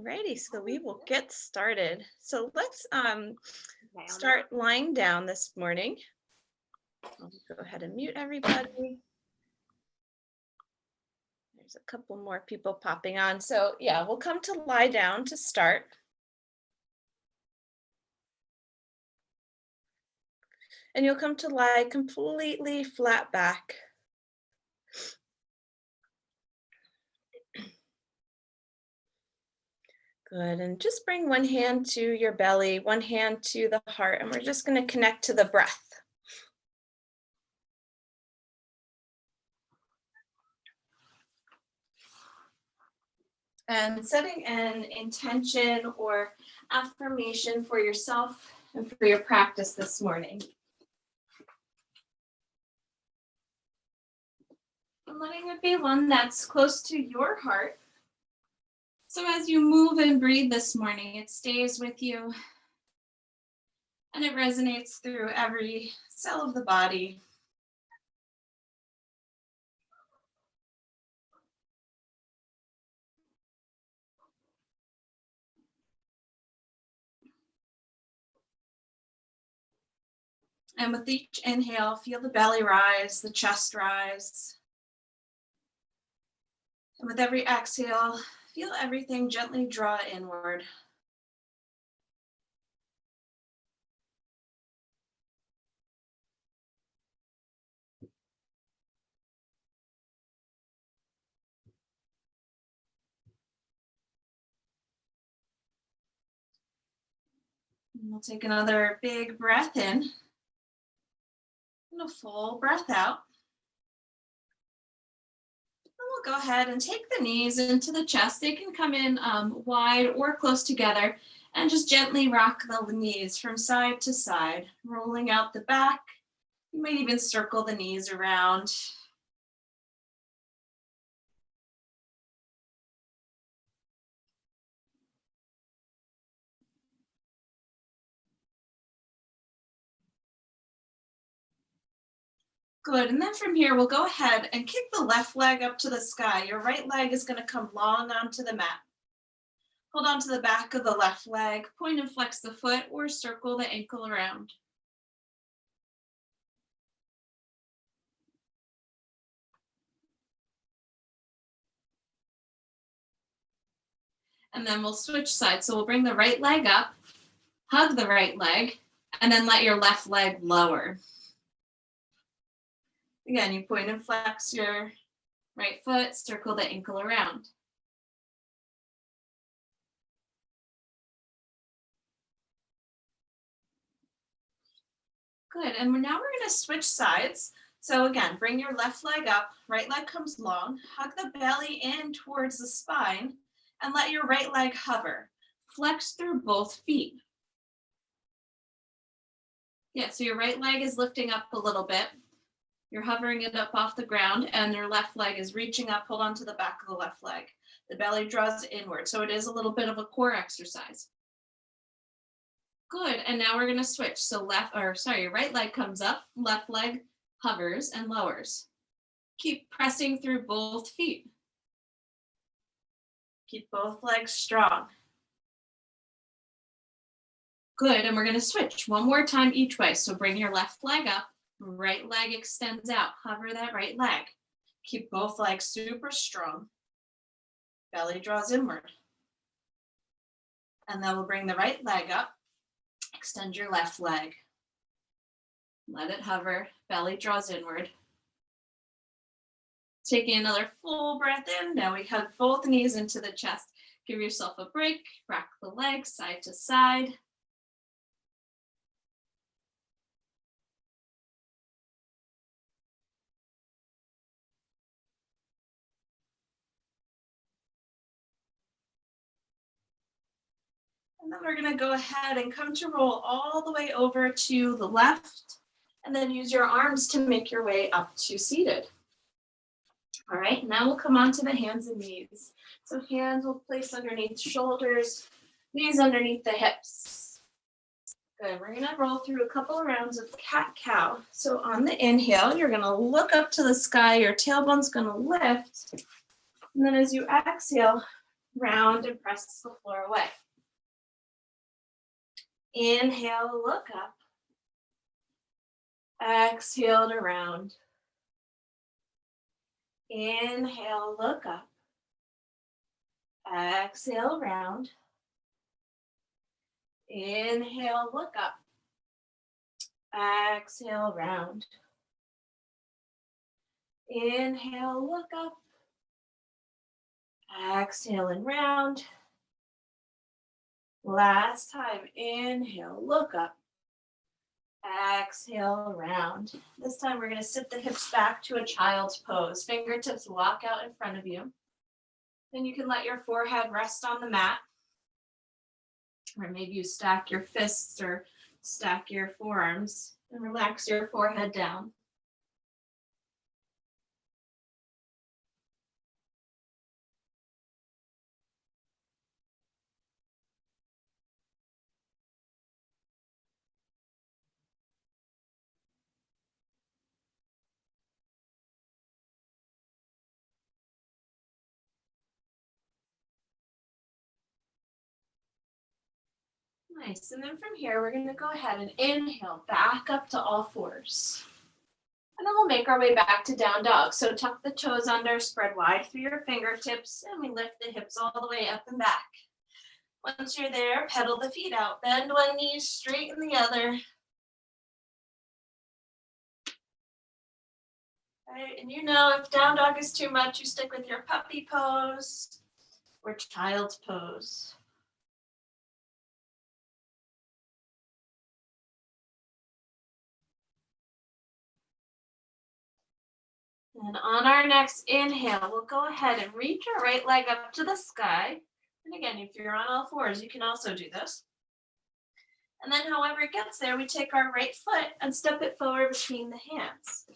Alrighty, so we will get started. So let's Okay, start lying down this morning. I'll go ahead and mute everybody. There's a couple more people popping on. So yeah, we'll come to lie down to start. And you'll come to lie completely flat back. Good, and just bring one hand to your belly, one hand to the heart, and we're just going to connect to the breath. And setting an intention or affirmation for yourself and for your practice this morning. And letting it be one that's close to your heart. So as you move and breathe this morning, it stays with you and it resonates through every cell of the body. And with each inhale, feel the belly rise, the chest rise. And with every exhale, feel everything gently draw inward. And we'll take another big breath in and a full breath out. We'll go ahead and take the knees into the chest. They can come in wide or close together and just gently rock the knees from side to side, rolling out the back. You might even circle the knees around. Good, and then from here, we'll go ahead and kick the left leg up to the sky. Your right leg is gonna come long onto the mat. Hold on to the back of the left leg, point and flex the foot or circle the ankle around. And then we'll switch sides. So we'll bring the right leg up, hug the right leg, and then let your left leg lower. Again, you point and flex your right foot, circle the ankle around. Good, and now we're gonna switch sides. So again, bring your left leg up, right leg comes long, hug the belly in towards the spine, and let your right leg hover. Flex through both feet. Yeah, so your right leg is lifting up a little bit. You're hovering it up off the ground, and your left leg is reaching up. Hold on to the back of the left leg. The belly draws inward, so it is a little bit of a core exercise. Good, and now we're gonna switch. So your right leg comes up, left leg hovers and lowers. Keep pressing through both feet. Keep both legs strong. Good, and we're gonna switch one more time each way. So bring your left leg up, right leg extends out, hover that right leg. Keep both legs super strong. Belly draws inward. And then we'll bring the right leg up, extend your left leg. Let it hover, belly draws inward. Taking another full breath in. Now we hug both knees into the chest. Give yourself a break, rock the legs side to side. And then we're gonna go ahead and come to roll all the way over to the left, and then use your arms to make your way up to seated. All right, now we'll come on to the hands and knees. So hands will place underneath shoulders, knees underneath the hips. Good, we're gonna roll through a couple of rounds of cat-cow. So on the inhale, you're gonna look up to the sky, your tailbone's gonna lift. And then as you exhale, round, and press the floor away. Inhale, look up. Exhale to round. Inhale, look up. Exhale, round. Inhale, look up. Exhale, round. Inhale, look up. Exhale and round. Last time, inhale, look up. Exhale, round. This time we're going to sit the hips back to a child's pose. Fingertips walk out in front of you. Then you can let your forehead rest on the mat. Or maybe you stack your fists or stack your forearms and relax your forehead down. Nice, and then from here, we're gonna go ahead and inhale back up to all fours. And then we'll make our way back to down dog. So tuck the toes under, spread wide through your fingertips, and we lift the hips all the way up and back. Once you're there, pedal the feet out. Bend one knee, straighten the other. All right, and you know if down dog is too much, you stick with your puppy pose or child's pose. And on our next inhale, we'll go ahead and reach our right leg up to the sky. And again, if you're on all fours, you can also do this. And then however it gets there, we take our right foot and step it forward between the hands.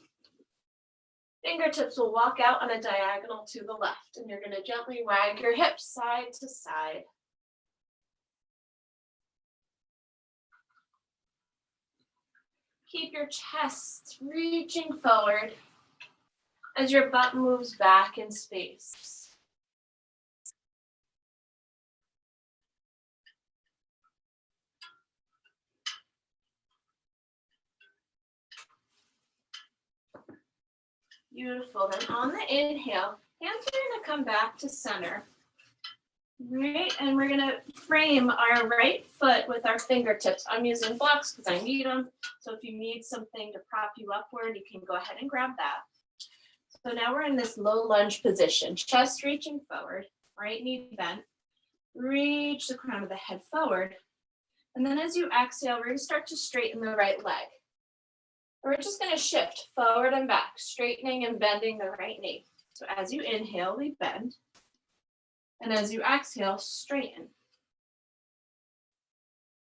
Fingertips will walk out on a diagonal to the left, and you're going to gently wag your hips side to side. Keep your chest reaching forward as your butt moves back in space. Beautiful. Then on the inhale, hands are going to come back to center. Right, and we're going to frame our right foot with our fingertips. I'm using blocks because I need them. So if you need something to prop you upward, you can go ahead and grab that. So now we're in this low lunge position, chest reaching forward, right knee bent. Reach the crown of the head forward. And then as you exhale, we're going to start to straighten the right leg. We're just going to shift forward and back, straightening and bending the right knee. So as you inhale, we bend. And as you exhale, straighten.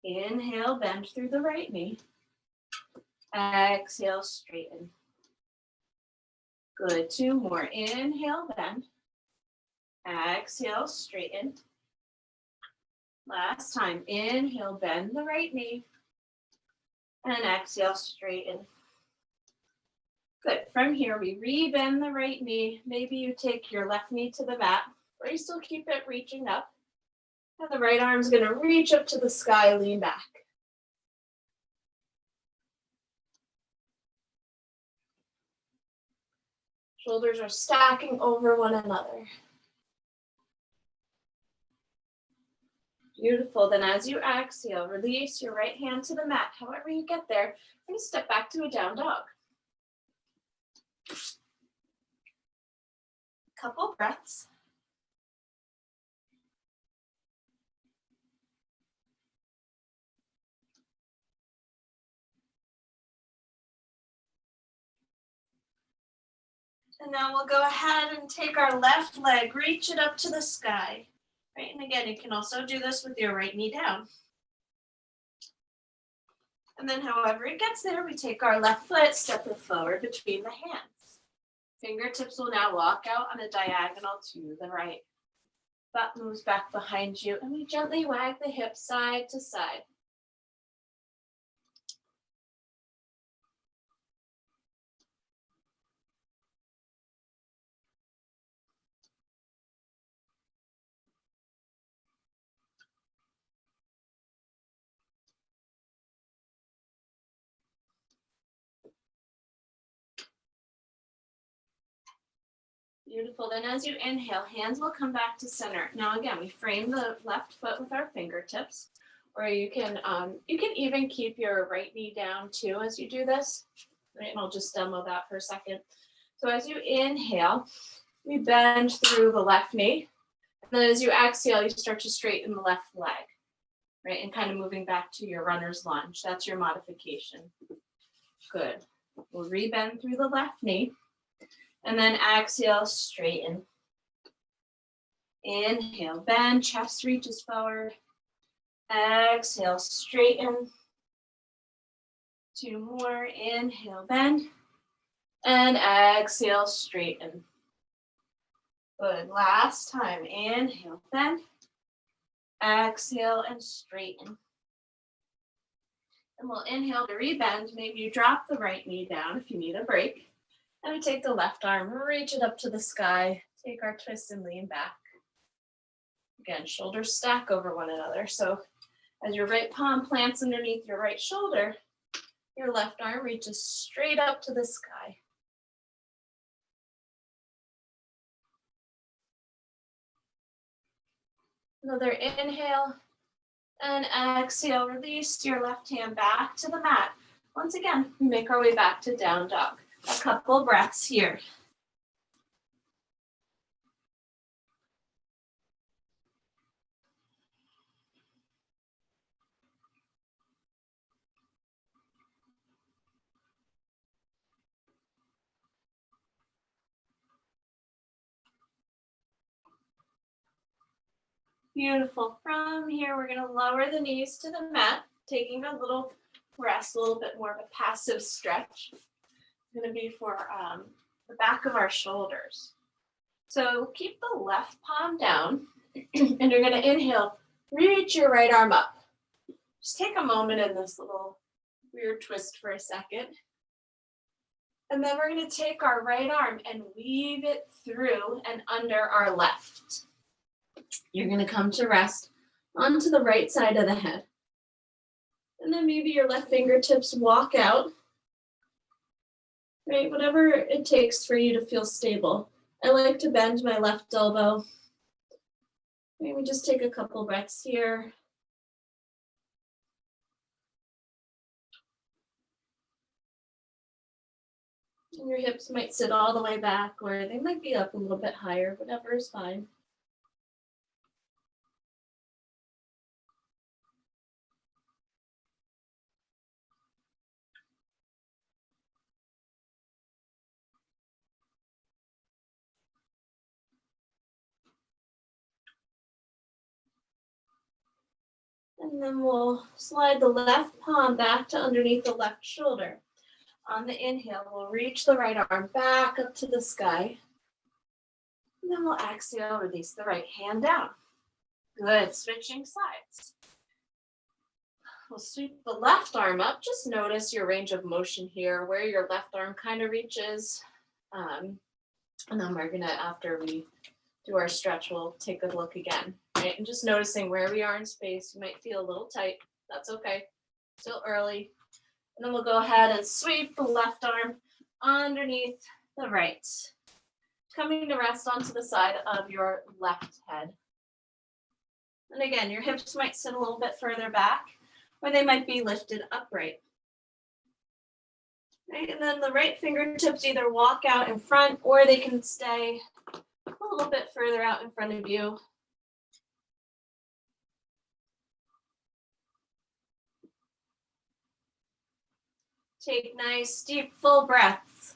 Inhale, bend through the right knee. Exhale, straighten. Good, 2 more. Inhale, bend. Exhale, straighten. Last time, inhale, bend the right knee. And exhale, straighten. Good, from here, we re-bend the right knee. Maybe you take your left knee to the mat, or you still keep it reaching up. And the right arm's gonna reach up to the sky, lean back. Shoulders are stacking over one another. Beautiful, then as you exhale, release your right hand to the mat. However you get there, we're gonna step back to a down dog. Couple breaths. And now we'll go ahead and take our left leg, reach it up to the sky. Right, and again, you can also do this with your right knee down. And then however it gets there, we take our left foot, step it forward between the hands. Fingertips will now walk out on a diagonal to the right. Butt moves back behind you, and we gently wag the hips side to side. Beautiful. Then as you inhale, hands will come back to center. Now again, we frame the left foot with our fingertips, or you can even keep your right knee down too as you do this. Right, and I'll just demo that for a second. So as you inhale, we bend through the left knee. And then as you exhale, you start to straighten the left leg, right? And kind of moving back to your runner's lunge. That's your modification. Good. We'll rebend through the left knee. And then exhale, straighten. Inhale, bend, chest reaches forward. Exhale, straighten. 2 more. Inhale, bend. And exhale, straighten. Good. Last time. Inhale, bend. Exhale, and straighten. And we'll inhale to rebend. Maybe you drop the right knee down if you need a break. And we take the left arm, reach it up to the sky, take our twist and lean back. Again, shoulders stack over one another. So as your right palm plants underneath your right shoulder, your left arm reaches straight up to the sky. Another inhale and exhale, release your left hand back to the mat. Once again, we make our way back to down dog. A couple breaths here. Beautiful. From here, we're going to lower the knees to the mat, taking a little rest, a little bit more of a passive stretch. It's going to be for the back of our shoulders. So keep the left palm down, and you're going to inhale, reach your right arm up. Just take a moment in this little weird twist for a second. And then we're going to take our right arm and weave it through and under our left. You're going to come to rest onto the right side of the head. And then maybe your left fingertips walk out. Right, whatever it takes for you to feel stable. I like to bend my left elbow. Maybe just take a couple breaths here. And your hips might sit all the way back, or they might be up a little bit higher, whatever is fine. And then we'll slide the left palm back to underneath the left shoulder. On the inhale, we'll reach the right arm back up to the sky. And then we'll exhale, release the right hand down. Good, switching sides. We'll sweep the left arm up. Just notice your range of motion here, where your left arm kind of reaches. And then we're gonna, after we do our stretch, we'll take a look again. Right? And just noticing where we are in space. You might feel a little tight. That's okay. Still early. And then we'll go ahead and sweep the left arm underneath the right. Coming to rest onto the side of your left head. And again, your hips might sit a little bit further back, or they might be lifted upright. Right? And then the right fingertips either walk out in front, or they can stay a little bit further out in front of you. Take nice, deep, full breaths.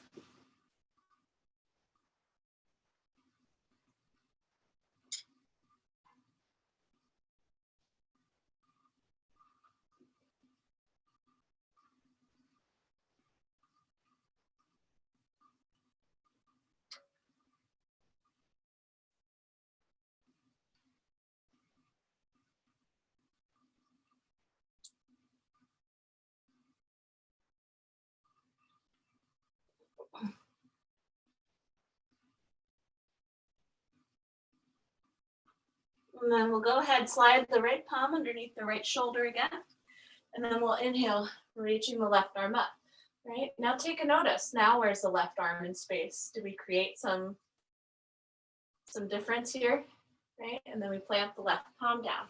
And then we'll go ahead, slide the right palm underneath the right shoulder again. And then we'll inhale, reaching the left arm up. Right? Now take a notice. Now where's the left arm in space? Do we create some Some difference here, right? And then we plant the left palm down.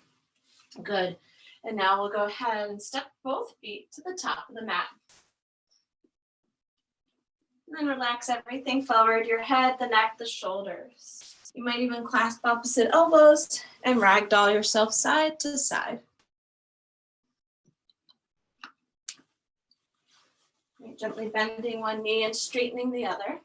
Good. And now we'll go ahead and step both feet to the top of the mat. And then relax everything forward, your head, the neck, the shoulders. You might even clasp opposite elbows and ragdoll yourself side to side. Right, gently bending one knee and straightening the other.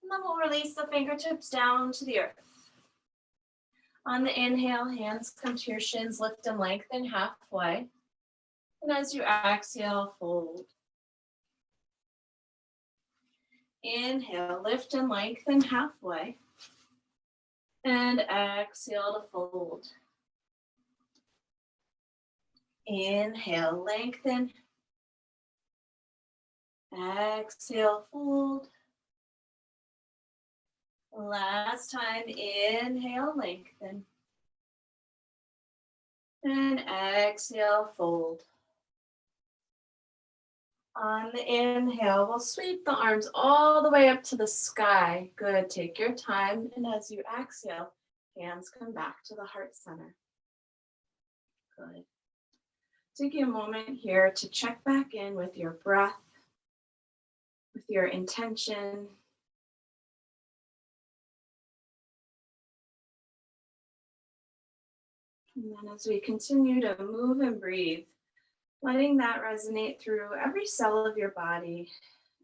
And then we'll release the fingertips down to the earth. On the inhale, hands come to your shins, lift and lengthen halfway. And as you exhale, fold. Inhale, lift and lengthen halfway. And exhale to fold. Inhale, lengthen. Exhale, fold. Last time, inhale, lengthen. And exhale, fold. On the inhale, we'll sweep the arms all the way up to the sky. Good, take your time. And as you exhale, hands come back to the heart center. Good. Take a moment here to check back in with your breath, with your intention. And then as we continue to move and breathe, letting that resonate through every cell of your body,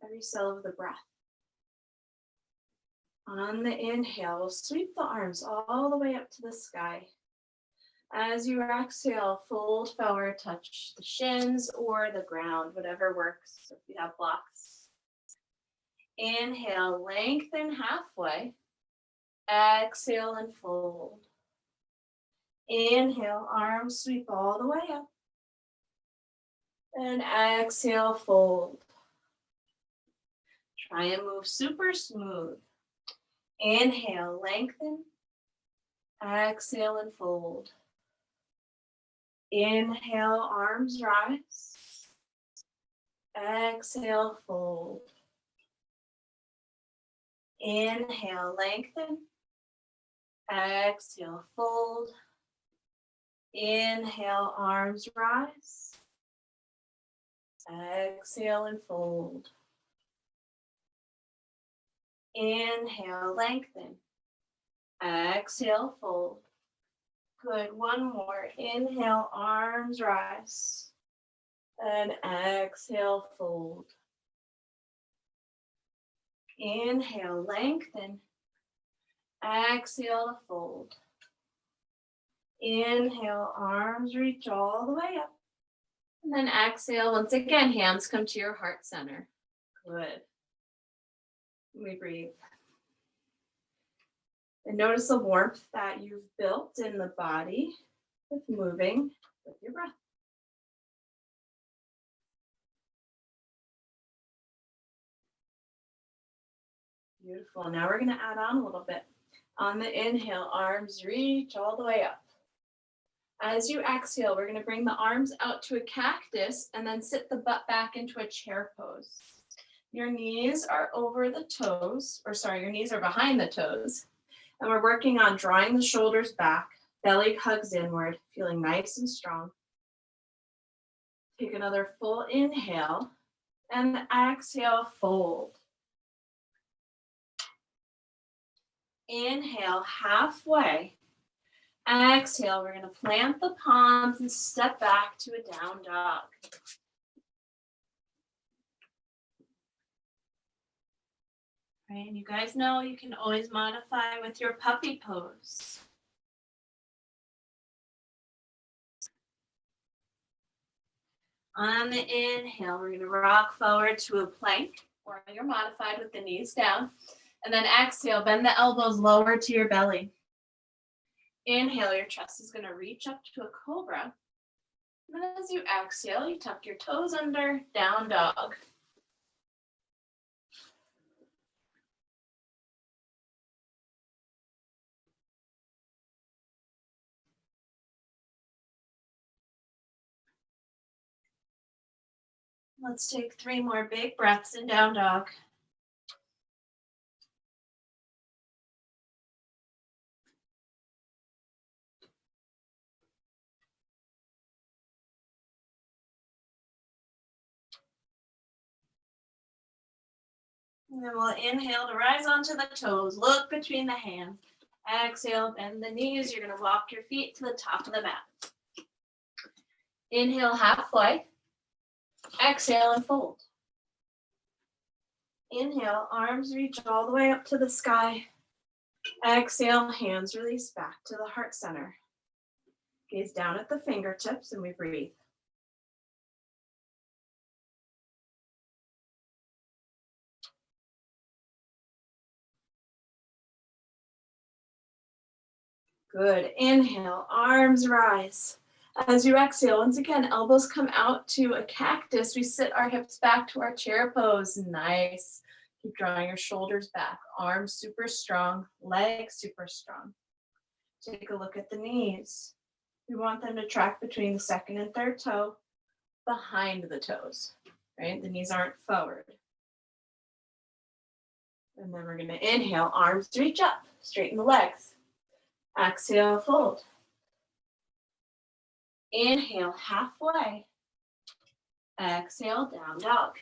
every cell of the breath. On the inhale, we'll sweep the arms all the way up to the sky. As you exhale, fold forward, touch the shins or the ground, whatever works if you have blocks. Inhale, lengthen halfway. Exhale and fold. Inhale, arms sweep all the way up. And exhale, fold. Try and move super smooth. Inhale, lengthen. Exhale and fold. Inhale, arms rise. Exhale, fold. Inhale, lengthen. Exhale, fold. Inhale, arms rise. Exhale and fold. Inhale, lengthen. Exhale, fold. Good, one more. Inhale, arms rise. And exhale, fold. Inhale, lengthen. Exhale to fold. Inhale, arms reach all the way up. And then exhale, once again, hands come to your heart center. Good. We breathe. And notice the warmth that you've built in the body with moving with your breath. Beautiful. Now we're going to add on a little bit. On the inhale, arms reach all the way up. As you exhale, we're going to bring the arms out to a cactus and then sit the butt back into a chair pose. Your knees are over the toes, your knees are behind the toes. And we're working on drawing the shoulders back, belly hugs inward, feeling nice and strong. Take another full inhale and exhale, fold. Inhale halfway. Exhale, we're going to plant the palms and step back to a down dog. Right, and you guys know you can always modify with your puppy pose. On the inhale, we're going to rock forward to a plank, or you're modified with the knees down. And then exhale, bend the elbows lower to your belly. Inhale, your chest is going to reach up to a cobra. And then as you exhale, you tuck your toes under, down dog. Let's take 3 more big breaths in down dog. And then we'll inhale to rise onto the toes. Look between the hands. Exhale, bend the knees. You're going to walk your feet to the top of the mat. Inhale halfway. Exhale and fold. Inhale, arms reach all the way up to the sky. Exhale, hands release back to the heart center. Gaze down at the fingertips and we breathe. Good. Inhale, arms rise. As you exhale, once again, elbows come out to a cactus. We sit our hips back to our chair pose. Nice. Keep drawing your shoulders back. Arms super strong, legs super strong. Take a look at the knees. We want them to track between the second and third toe behind the toes, right? The knees aren't forward. And then we're going to inhale, arms reach up, straighten the legs. Exhale, fold. Inhale, halfway. Exhale, down dog.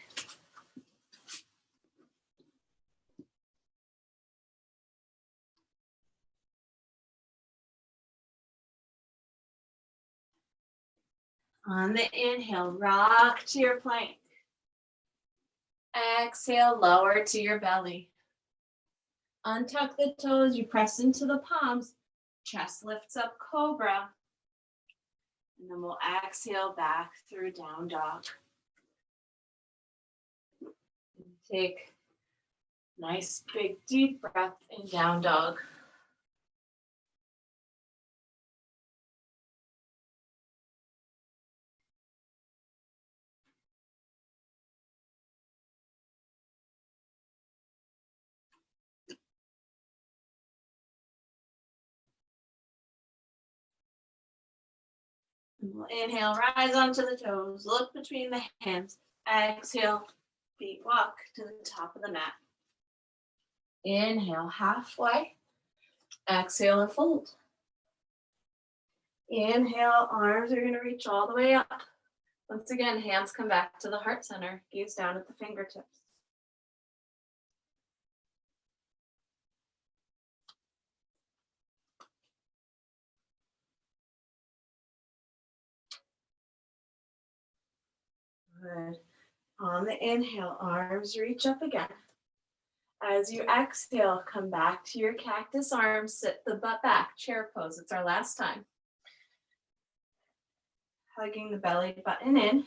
On the inhale, rock to your plank. Exhale, lower to your belly. Untuck the toes, you press into the palms. Chest lifts up, cobra. And then we'll exhale back through down dog. Take nice big deep breath in down dog. And we'll inhale, rise onto the toes, look between the hands. Exhale, feet walk to the top of the mat. Inhale, halfway. Exhale and fold. Inhale, arms are going to reach all the way up. Once again, hands come back to the heart center. Gaze down at the fingertips. Good. On the inhale, arms reach up again. As you exhale, come back to your cactus arms, sit the butt back, chair pose. It's our last time. Hugging the belly button in.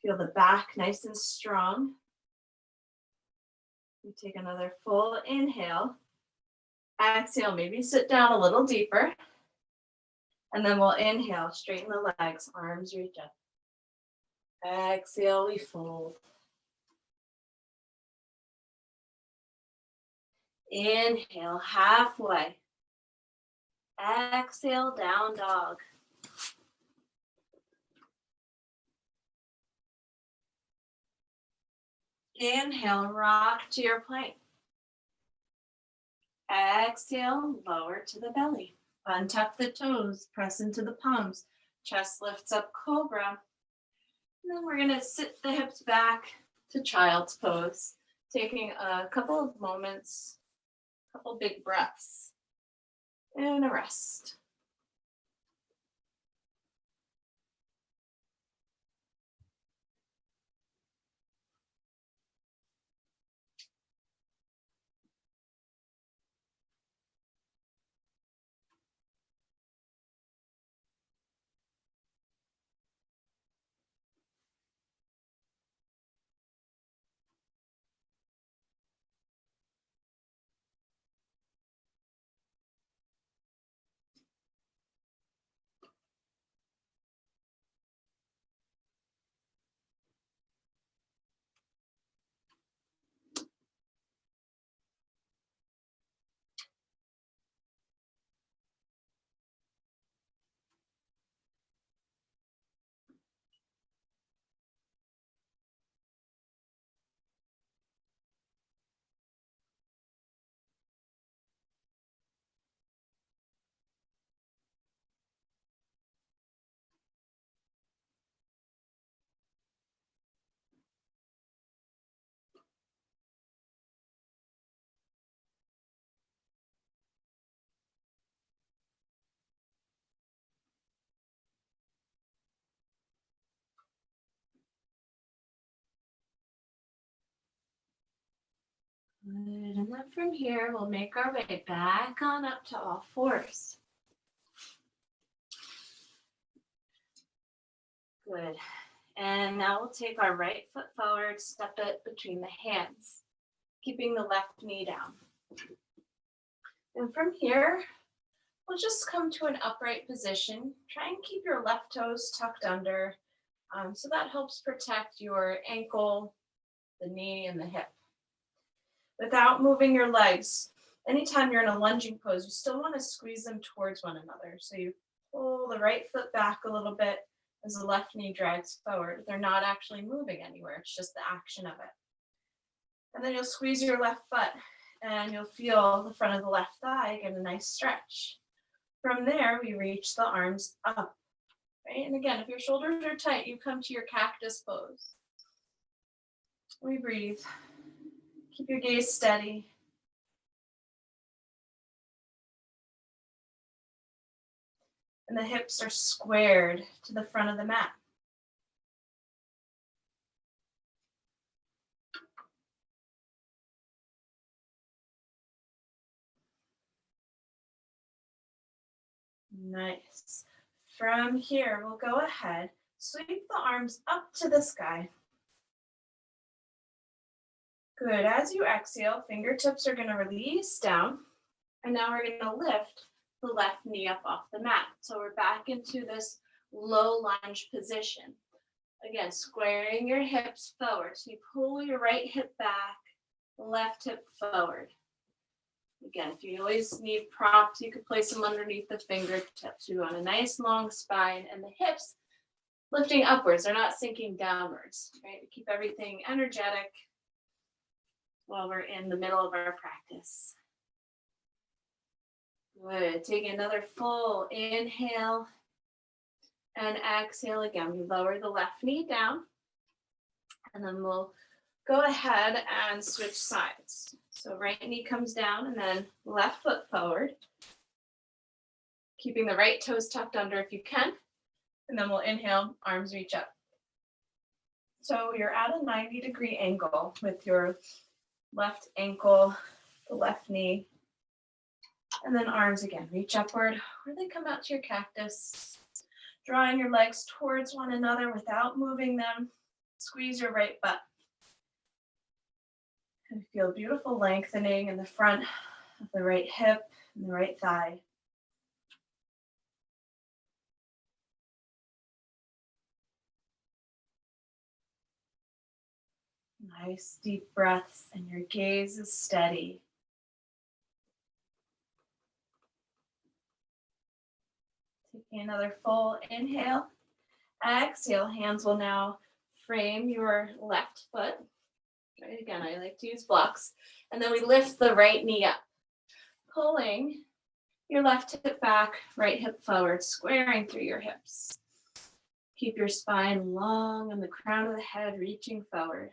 Feel the back nice and strong. You take another full inhale. Exhale, maybe sit down a little deeper. And then we'll inhale, straighten the legs, arms reach up. Exhale, we fold. Inhale, halfway. Exhale, down dog. Inhale, rock to your plank. Exhale, lower to the belly. Untuck the toes, press into the palms. Chest lifts up, cobra. And then we're going to sit the hips back to child's pose, taking a couple of moments, a couple big breaths, and a rest. Good, and then from here, we'll make our way back on up to all fours. Good, and now we'll take our right foot forward, step it between the hands, keeping the left knee down. And from here, we'll just come to an upright position. Try and keep your left toes tucked under, so that helps protect your ankle, the knee, and the hip. Without moving your legs, anytime you're in a lunging pose, you still want to squeeze them towards one another. So you pull the right foot back a little bit as the left knee drags forward. They're not actually moving anywhere. It's just the action of it. And then you'll squeeze your left butt and you'll feel the front of the left thigh get a nice stretch. From there, we reach the arms up, right? And again, if your shoulders are tight, you come to your cactus pose. We breathe. Keep your gaze steady. And the hips are squared to the front of the mat. Nice. From here, we'll go ahead, sweep the arms up to the sky. Good. As you exhale, fingertips are going to release down. And now we're going to lift the left knee up off the mat. So we're back into this low lunge position. Again, squaring your hips forward. So you pull your right hip back, left hip forward. Again, if you always need props, you could place them underneath the fingertips. You want a nice long spine and the hips lifting upwards. They're not sinking downwards, right? To keep everything energetic while we're in the middle of our practice. Good. Take another full inhale and exhale again. We lower the left knee down and then we'll go ahead and switch sides. So right knee comes down and then left foot forward, keeping the right toes tucked under if you can. And then we'll inhale, arms reach up. So you're at a 90-degree angle with your left ankle, the left knee, and then arms again. Reach upward, or they come out to your cactus. Drawing your legs towards one another without moving them. Squeeze your right butt. And feel beautiful lengthening in the front of the right hip and the right thigh. Nice deep breaths and your gaze is steady. Taking another full inhale. Exhale, hands will now frame your left foot. Right, again, I like to use blocks. And then we lift the right knee up, pulling your left hip back, right hip forward, squaring through your hips. Keep your spine long and the crown of the head reaching forward.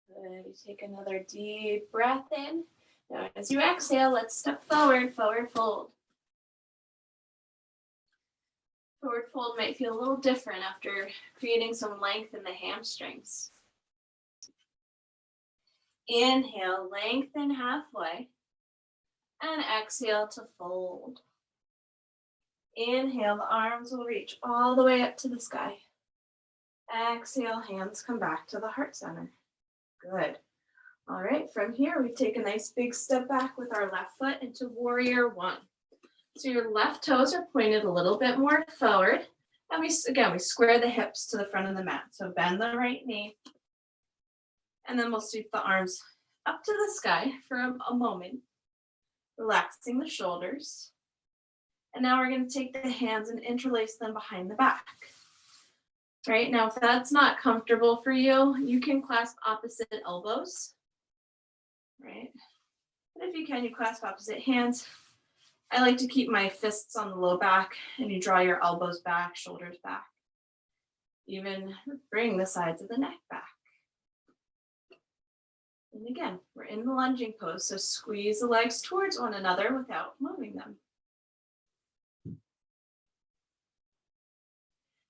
Good. You take another deep breath in. Now, as you exhale, let's step forward, forward fold. Forward fold might feel a little different after creating some length in the hamstrings. Inhale, lengthen halfway, and exhale to fold. Inhale, the arms will reach all the way up to the sky. Exhale, hands come back to the heart center. Good. All right, from here, we take a nice big step back with our left foot into warrior one. So your left toes are pointed a little bit more forward. And we square the hips to the front of the mat. So bend the right knee. And then we'll sweep the arms up to the sky for a moment, relaxing the shoulders. And now we're going to take the hands and interlace them behind the back. Right, now if that's not comfortable for you, you can clasp opposite elbows. Right, but if you can, you clasp opposite hands. I like to keep my fists on the low back and you draw your elbows back, shoulders back. Even bring the sides of the neck back. And again, we're in the lunging pose, so squeeze the legs towards one another without moving them.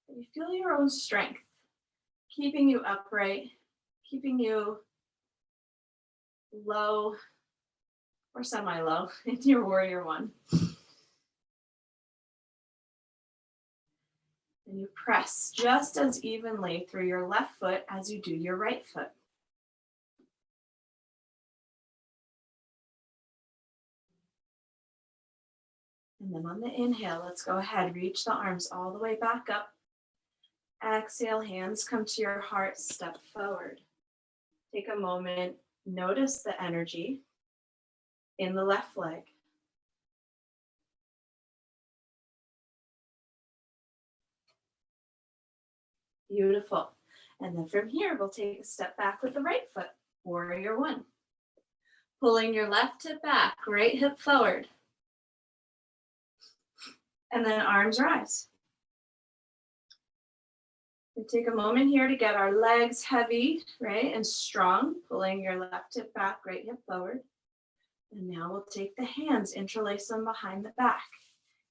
And you feel your own strength, keeping you upright, keeping you low or semi-low in your warrior one. And you press just as evenly through your left foot as you do your right foot. And then on the inhale, let's go ahead, reach the arms all the way back up. Exhale, hands come to your heart, step forward. Take a moment, notice the energy in the left leg. Beautiful. And then from here, we'll take a step back with the right foot, warrior one. Pulling your left hip back, right hip forward. And then arms rise. We take a moment here to get our legs heavy, right, and strong, pulling your left hip back, right hip forward. And now we'll take the hands, interlace them behind the back.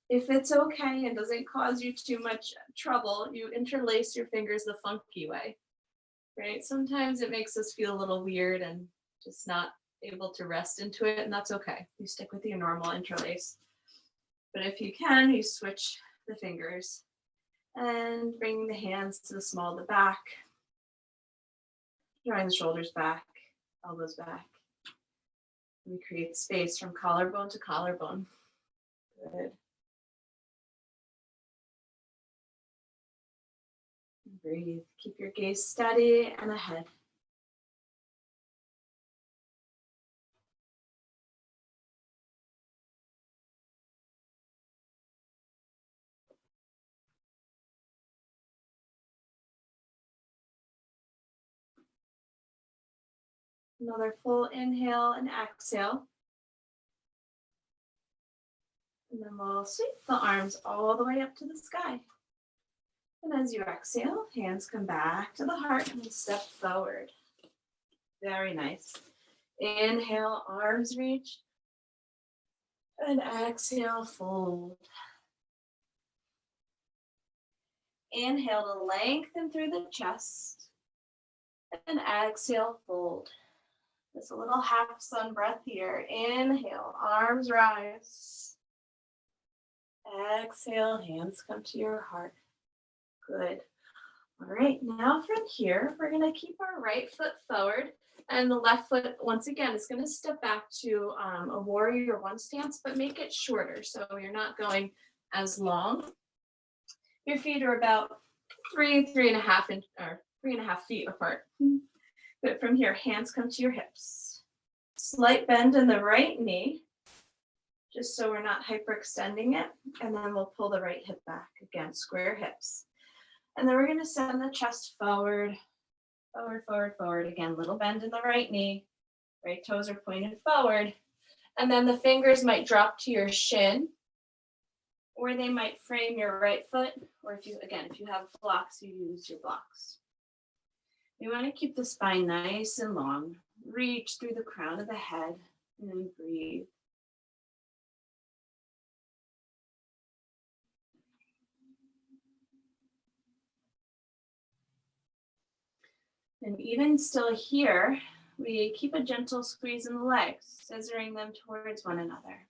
If it's okay and doesn't cause you too much trouble, you interlace your fingers the funky way, right? Sometimes it makes us feel a little weird and just not able to rest into it, and that's okay. You stick with your normal interlace. But if you can, you switch the fingers and bring the hands to the small of the back, drawing the shoulders back, elbows back. We create space from collarbone to collarbone. Good. Breathe. Keep your gaze steady and ahead. Another full inhale and exhale. And then we'll sweep the arms all the way up to the sky. And as you exhale, hands come back to the heart and step forward. Very nice. Inhale, arms reach. And exhale, fold. Inhale to lengthen through the chest. And exhale, fold. Just a little half sun breath here. Inhale, arms rise. Exhale, hands come to your heart. Good. All right, now from here, we're gonna keep our right foot forward and the left foot, once again, is gonna step back to a warrior one stance, but make it shorter. So you're not going as long. Your feet are about 3.5 feet apart. But from here, hands come to your hips. Slight bend in the right knee, just so we're not hyperextending it. And then we'll pull the right hip back. Again, square hips. And then we're gonna send the chest forward, forward, forward, forward. Again, little bend in the right knee. Right toes are pointed forward. And then the fingers might drop to your shin, or they might frame your right foot. Or if you have blocks, you use your blocks. We want to keep the spine nice and long. Reach through the crown of the head and then breathe. And even still here, we keep a gentle squeeze in the legs, scissoring them towards one another.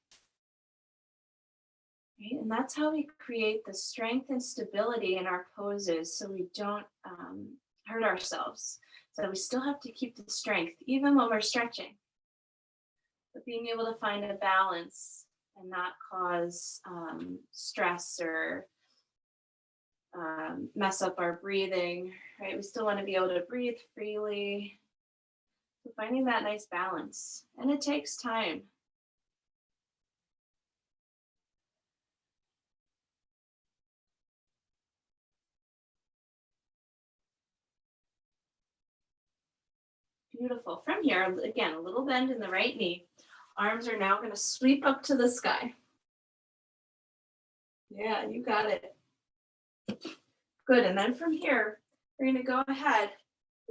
Right? And that's how we create the strength and stability in our poses so we don't hurt ourselves. So we still have to keep the strength even when we're stretching. But being able to find a balance and not cause stress or mess up our breathing, right? We still want to be able to breathe freely. So finding that nice balance, and it takes time. Beautiful. From here, again, a little bend in the right knee. Arms are now going to sweep up to the sky. Yeah, you got it. Good. And then from here, we're going to go ahead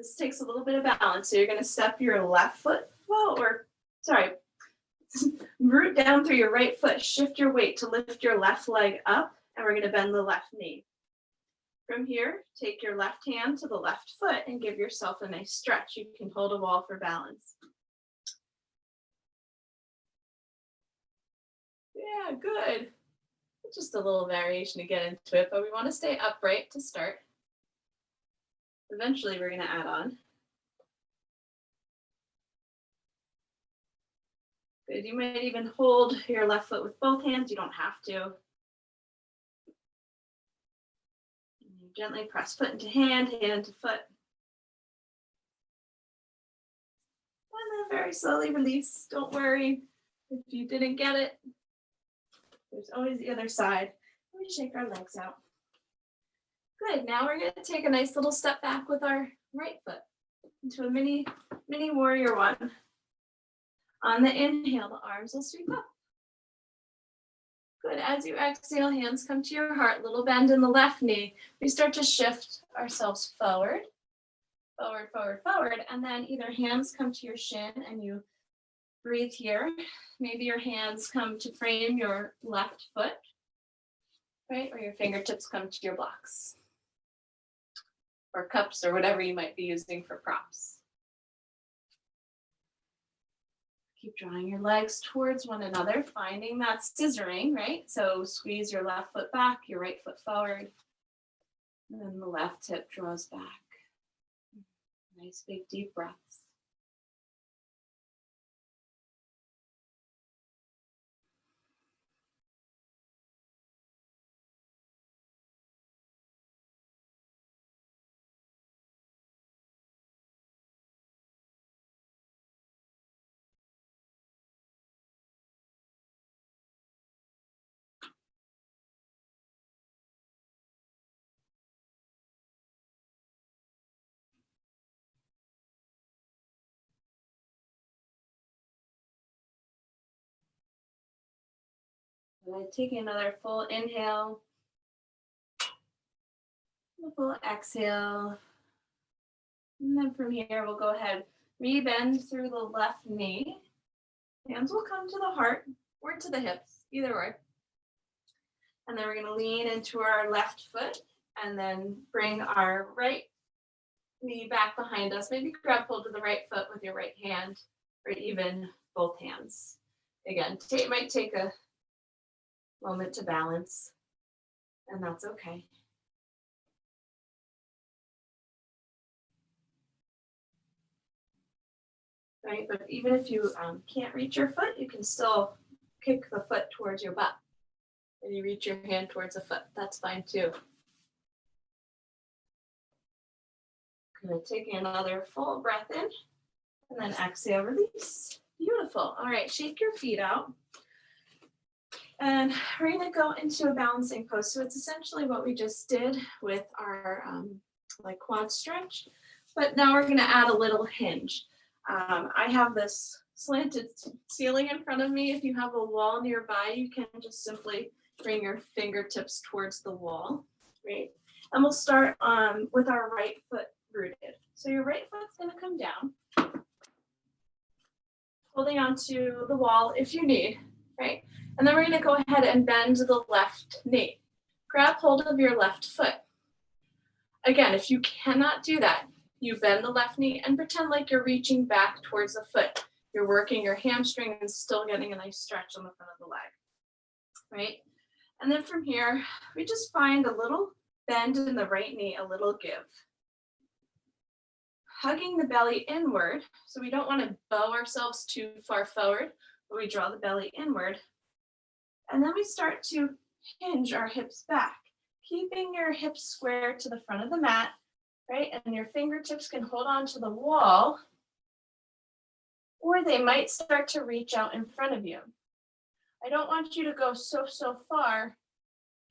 This takes a little bit of balance. So you're going to step your left foot, root down through your right foot, shift your weight to lift your left leg up, and we're going to bend the left knee. From here, take your left hand to the left foot and give yourself a nice stretch. You can hold a wall for balance. Yeah, good. Just a little variation to get into it, but we want to stay upright to start. Eventually, we're going to add on. Good. You might even hold your left foot with both hands. You don't have to. And you gently press foot into hand, hand to foot. And then very slowly release. Don't worry if you didn't get it. There's always the other side. We shake our legs out. Good. Now we're going to take a nice little step back with our right foot into a mini warrior one. On the inhale, the arms will sweep up. Good. As you exhale, hands come to your heart. Little bend in the left knee. We start to shift ourselves forward, forward, forward, forward. And then either hands come to your shin and you breathe here. Maybe your hands come to frame your left foot, right? Or your fingertips come to your blocks or cups or whatever you might be using for props. Keep drawing your legs towards one another, finding that scissoring, right? So squeeze your left foot back, your right foot forward, and then the left hip draws back. Nice big deep breaths. And taking another full inhale, a full exhale. And then from here, we'll go ahead, re-bend through the left knee. Hands will come to the heart or to the hips, either way. And then we're going to lean into our left foot and then bring our right knee back behind us. Maybe grab hold of the right foot with your right hand or even both hands. Again, it might take a moment to balance, and that's okay. Right, but even if you can't reach your foot, you can still kick the foot towards your butt. And you reach your hand towards the foot, that's fine too. Good, taking another full breath in, and then exhale, release. Beautiful. All right, shake your feet out. And we're going to go into a balancing pose. So it's essentially what we just did with our quad stretch, but now we're going to add a little hinge. I have this slanted ceiling in front of me. If you have a wall nearby, you can just simply bring your fingertips towards the wall, right? And we'll start with our right foot rooted. So your right foot's going to come down, holding onto the wall if you need, right? And then we're going to go ahead and bend the left knee. Grab hold of your left foot. Again, if you cannot do that, you bend the left knee and pretend like you're reaching back towards the foot. You're working your hamstring and still getting a nice stretch on the front of the leg, right? And then from here, we just find a little bend in the right knee, a little give. Hugging the belly inward, so we don't want to bow ourselves too far forward, but we draw the belly inward. And then we start to hinge our hips back, keeping your hips square to the front of the mat, right? And your fingertips can hold on to the wall, or they might start to reach out in front of you. I don't want you to go so far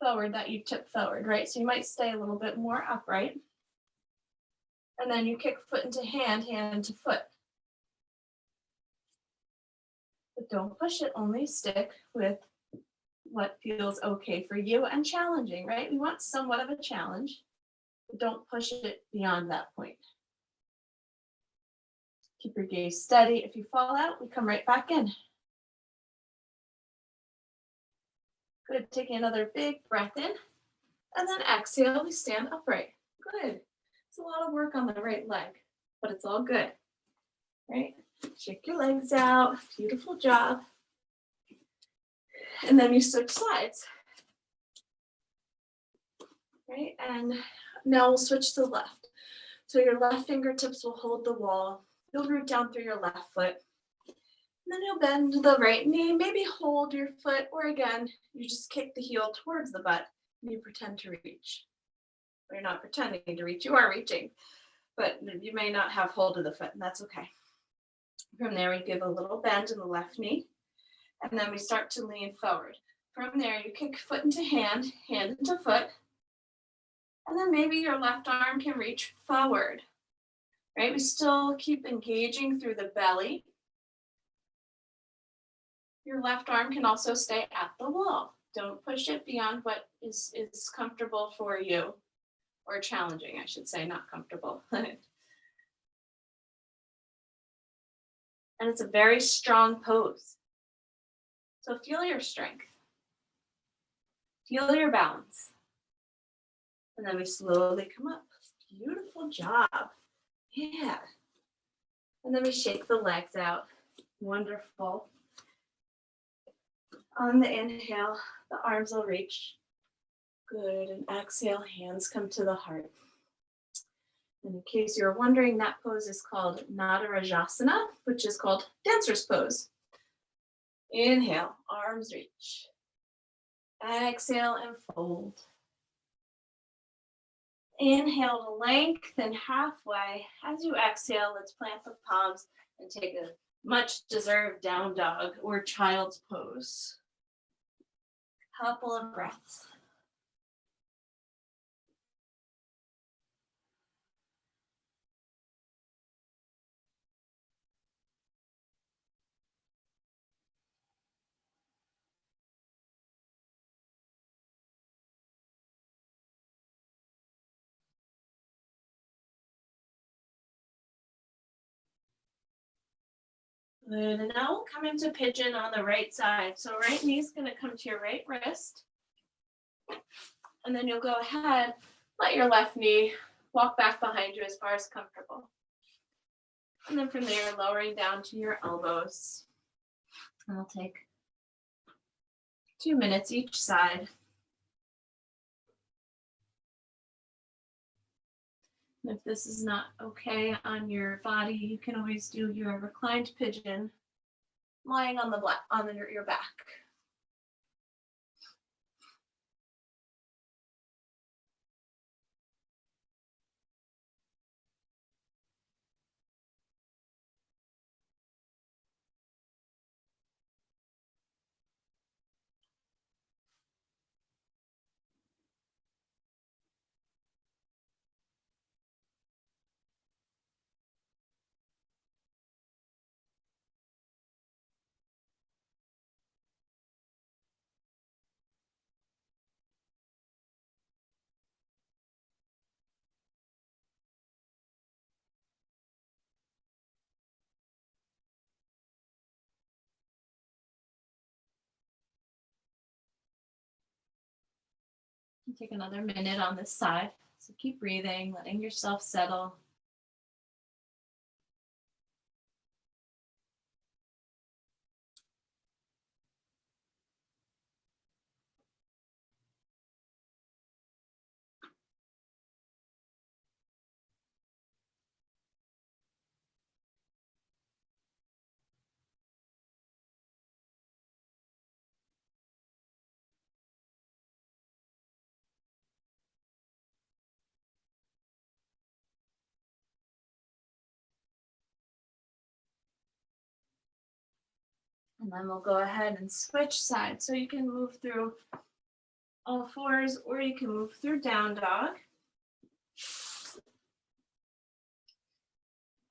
forward that you tip forward, right? So you might stay a little bit more upright. And then you kick foot into hand, hand into foot. But don't push it, only stick with what feels okay for you and challenging, right? We want somewhat of a challenge, but don't push it beyond that point. Keep your gaze steady. If you fall out, we come right back in. Good, taking another big breath in. And then exhale, we stand upright. Good. It's a lot of work on the right leg, but it's all good, right? Shake your legs out. Beautiful job. And then you switch sides, right? And now we'll switch to the left. So your left fingertips will hold the wall. You'll root down through your left foot. And then you'll bend the right knee, maybe hold your foot, or again, you just kick the heel towards the butt and you pretend to reach. Or you're not pretending to reach, you are reaching, but you may not have hold of the foot, and that's okay. From there, we give a little bend in the left knee, and then we start to lean forward. From there, you kick foot into hand, hand into foot, and then maybe your left arm can reach forward, right? We still keep engaging through the belly. Your left arm can also stay at the wall. Don't push it beyond what is comfortable for you, or challenging, I should say, not comfortable. And it's a very strong pose. So feel your strength. Feel your balance. And then we slowly come up. Beautiful job. Yeah. And then we shake the legs out. Wonderful. On the inhale, the arms will reach. Good. And exhale, hands come to the heart. And in case you're wondering, that pose is called Nadarajasana, which is called dancer's pose. Inhale, arms reach. Exhale and fold. Inhale to lengthen halfway. As you exhale, let's plant the palms and take a much deserved down dog or child's pose. Couple of breaths. Good, and now we'll come into pigeon on the right side. So right knee is gonna come to your right wrist. And then you'll go ahead, let your left knee walk back behind you as far as comfortable. And then from there, lowering down to your elbows. And I'll take 2 minutes each side. And if this is not okay on your body, you can always do your reclined pigeon lying on your back. Take another minute on this side. So keep breathing, letting yourself settle. And then we'll go ahead and switch sides. So you can move through all fours or you can move through down dog.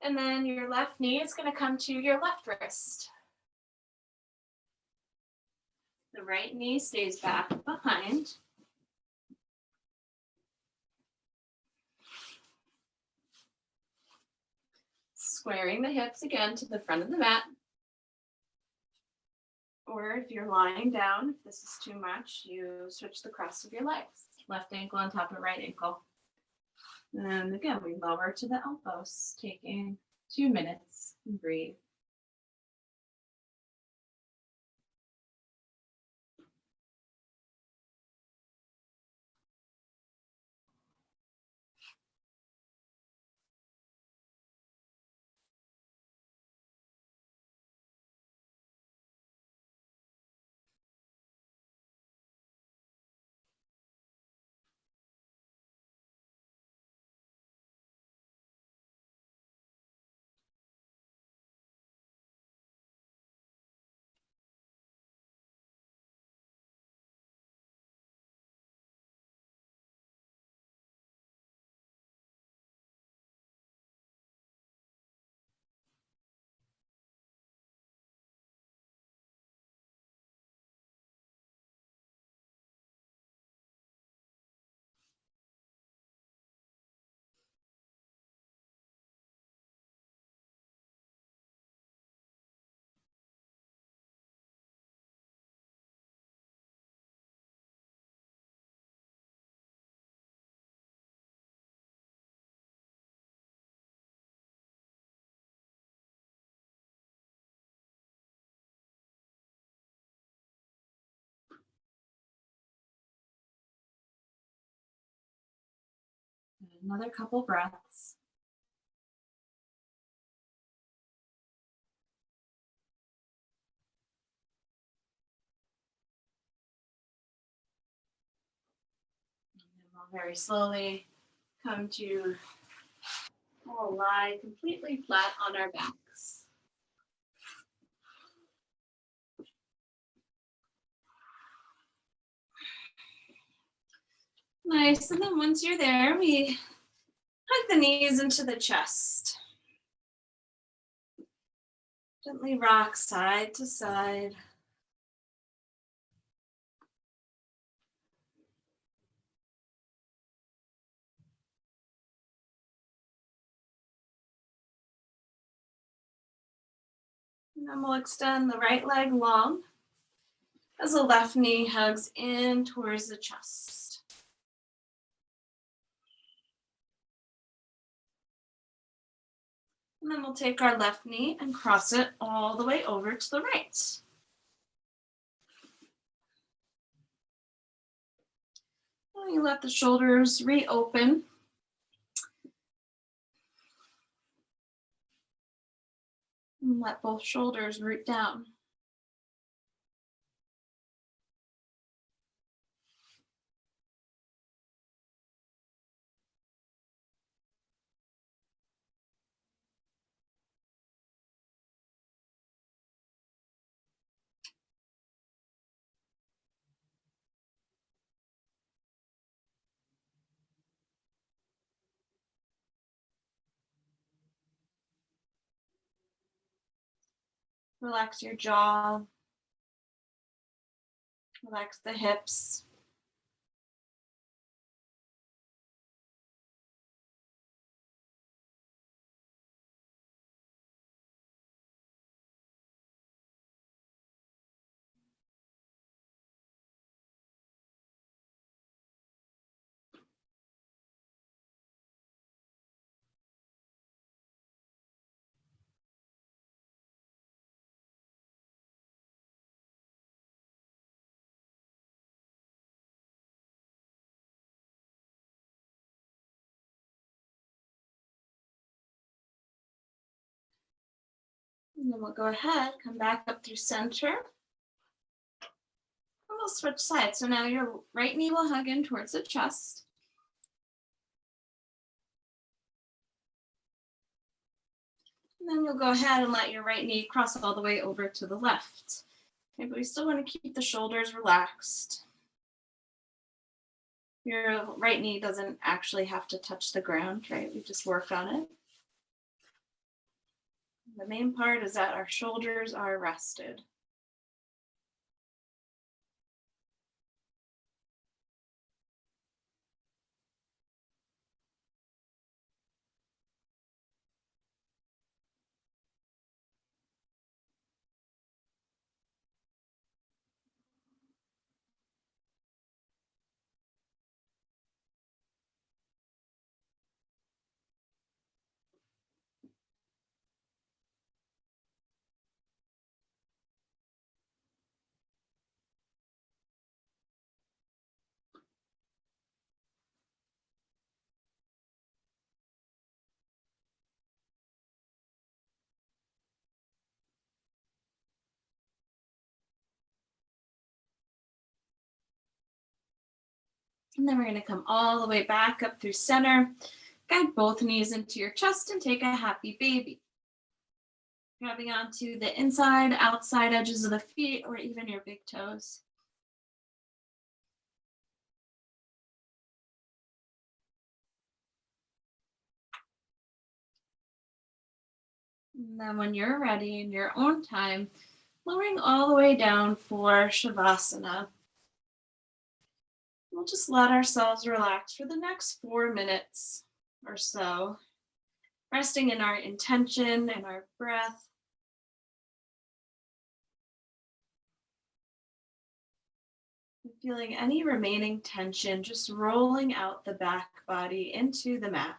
And then your left knee is going to come to your left wrist. The right knee stays back behind. squaring the hips again to the front of the mat. Or if you're lying down, if this is too much, you switch the cross of your legs. Left ankle on top of right ankle. And again, we lower to the elbows, taking 2 minutes and breathe. Another couple breaths. And then we'll very slowly come to we'll lie completely flat on our backs. Nice, and then once you're there, we hug the knees into the chest. Gently rock side to side. And then we'll extend the right leg long as the left knee hugs in towards the chest. And then we'll take our left knee and cross it all the way over to the right. And you let the shoulders reopen. And let both shoulders root down. Relax your jaw. Relax the hips. And then we'll go ahead, come back up through center. And we'll switch sides. So now your right knee will hug in towards the chest. And then you'll go ahead and let your right knee cross all the way over to the left. Okay, but we still want to keep the shoulders relaxed. Your right knee doesn't actually have to touch the ground, right? We just work on it. The main part is that our shoulders are rested. And then we're going to come all the way back up through center. Guide both knees into your chest and take a happy baby. Grabbing onto the inside, outside edges of the feet, or even your big toes. And then when you're ready in your own time, lowering all the way down for Shavasana. We'll just let ourselves relax for the next 4 minutes or so, resting in our intention and our breath. Feeling any remaining tension just rolling out the back body into the mat.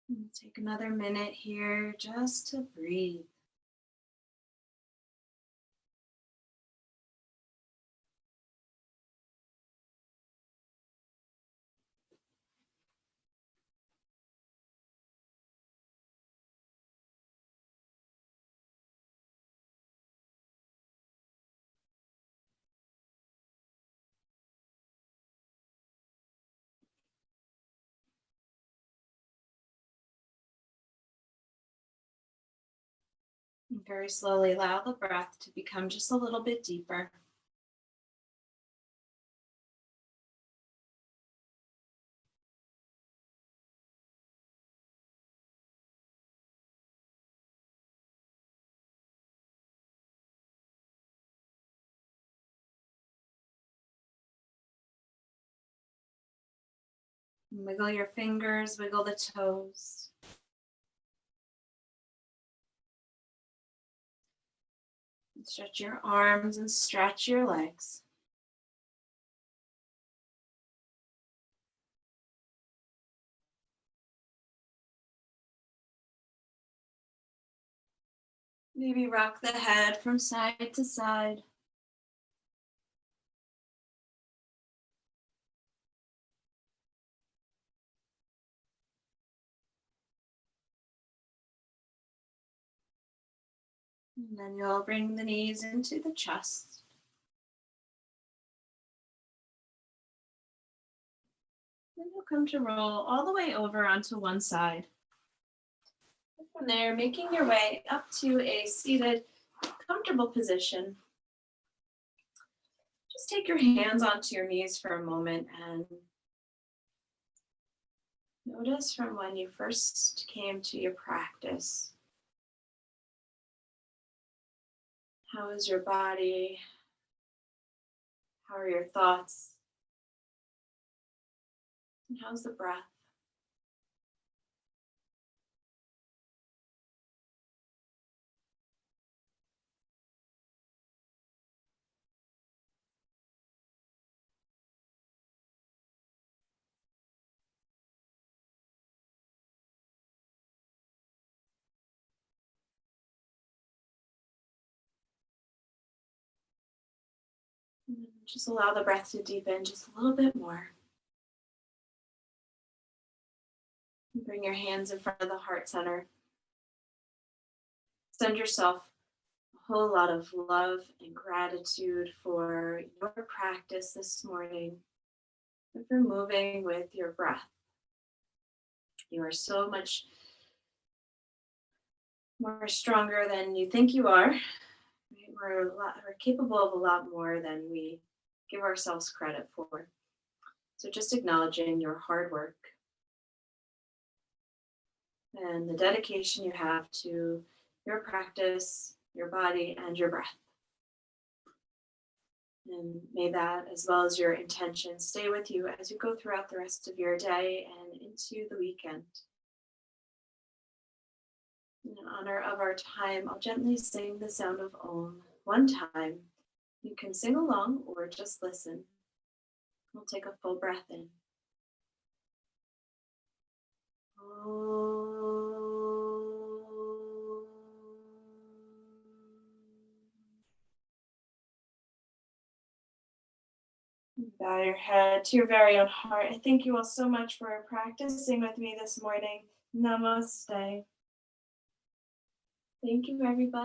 And take another minute here just to breathe. And very slowly allow the breath to become just a little bit deeper. Wiggle your fingers, wiggle the toes. Stretch your arms and stretch your legs. Maybe rock the head from side to side. And then you'll bring the knees into the chest. Then you'll come to roll all the way over onto one side. And from there, making your way up to a seated, comfortable position. Just take your hands onto your knees for a moment and notice from when you first came to your practice. How is your body? How are your thoughts? And how's the breath? And then just allow the breath to deepen just a little bit more. Bring your hands in front of the heart center. Send yourself a whole lot of love and gratitude for your practice this morning and for moving with your breath. You are so much more stronger than you think you are. We're capable of a lot more than we give ourselves credit for. So just acknowledging your hard work and the dedication you have to your practice, your body, and your breath. And may that, as well as your intention, stay with you as you go throughout the rest of your day and into the weekend. In honor of our time, I'll gently sing the sound of Om one time. You can sing along or just listen. We'll take a full breath in. Bow your head to your very own heart. I thank you all so much for practicing with me this morning. Namaste. Thank you, everybody.